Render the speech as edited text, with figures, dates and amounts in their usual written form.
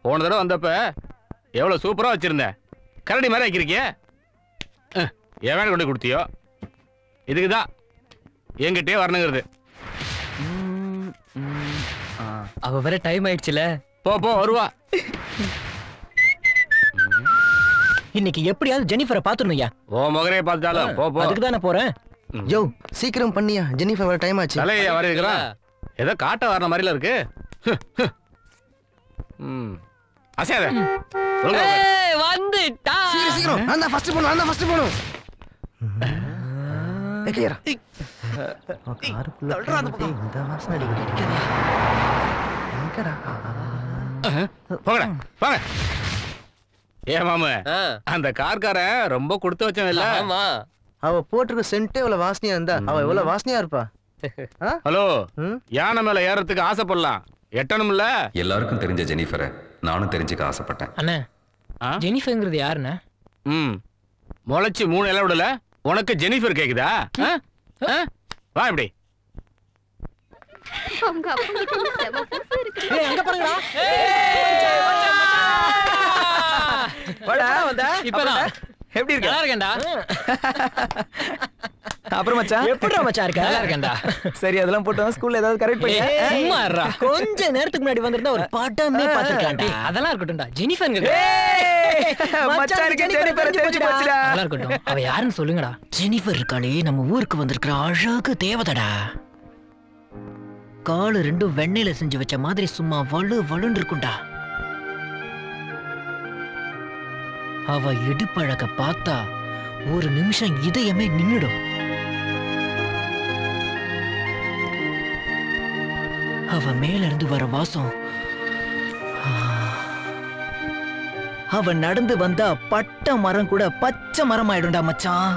போன தடவை வந்தப்ப எவ்வளவு சூப்பரா வச்சிருந்த கரடி மாதிரி வைக்கிறீங்க. எவன் கொண்டு கொடுத்தியோ இதுக்குதான் என்கிட்டயே வரணுங்கிறது. அவ வேற டைம் ஆயிடுச்சுல. போ போ வருவா. இன்னைக்கு எப்படியாவது ஜெனிஃபரை பாத்துறணும்யா. ஓ மகரே பார்த்தாலும் போ போ. அதுக்கு தான் போறேன். யோ சீக்கிரம் பண்ணியா, ஜெனிஃபர் வர டைம் ஆச்சு. தலையா வர இருக்கிறான். ஏதோ காட்ட வர்ற மாதிரில இருக்கு. அசையாத. வந்துட்டா. சீக்கிரம் நான் தான் ஃபர்ஸ்ட் போணும், நான் தான் ஃபர்ஸ்ட் போணும். ஏகேரா காருக்குள்ள இந்த வாசனை அடிக்குது. எங்கடா போங்கடா போங்க. ஏ மாமு, அந்த கார்காரன் ரொம்ப கொடுத்து வச்சவன் இல்ல? ஆமா. அவ போட்டிருக்க சென்ட்டே இவ்வளவு வாசனையா இருந்தா அவ எவ்வளவு வாசனையா இருப்பா. ஹலோ, யானை மேல ஏறதுக்கு ஆசைப்படலாம், எட்டணும்ல. எல்லாருக்கும் தெரிஞ்ச ஜெனிஃபரை நானும் தெரிஞ்சுக்க ஆசைப்பட்டேன். அண்ணா, ஜெனிஃபர்ங்கிறது யாருண்ணா? முளைச்சு 3 இலை விடல, உனக்கு ஜெனிஃபர் கேக்குதா? வா இப்படி. எப்படி இருக்க? நல்லா இருக்கேன்டா. அப்புறம் மச்சான் எப்படிடா மச்சான் இருக்க? நல்லா இருக்கேன்டா. சரி, அதெல்லாம் போட்டோம். ஸ்கூல்ல ஏதாவது கரெக்ட் பண்ணி சும்மா இருடா. கொஞ்ச நேரத்துக்கு முன்னாடி வந்திருந்தா ஒரு படமே பாத்துக்கலாம்டா. அதெல்லாம் இருக்கட்டும்டா. ஜெனிஃபர்ங்கிறது மச்சானுக்கு ஜெனிஃபர் தெரிஞ்சு போச்சுடா. அதெல்லாம் இருக்கட்டும். அவ யாருன்னு சொல்லுங்கடா. ஜெனிஃபர் இருக்காளே, நம்ம ஊருக்கு வந்திருக்கிற அழகு தேவதடா. காலு ரெண்டும் வெண்ணெயில செஞ்சு வச்ச மாதிரி சும்மா வலு வலுன்னு இருக்கும்டா. அவ இடுப்பழக பார்த்தா ஒரு நிமிஷம் இதயமே நின்னுடும். அவ மேல இருந்து வர வாசம், அவ நடந்து வந்தா பட்ட மரம் கூட பச்சை மரம் ஆயிடும்டா மச்சான்.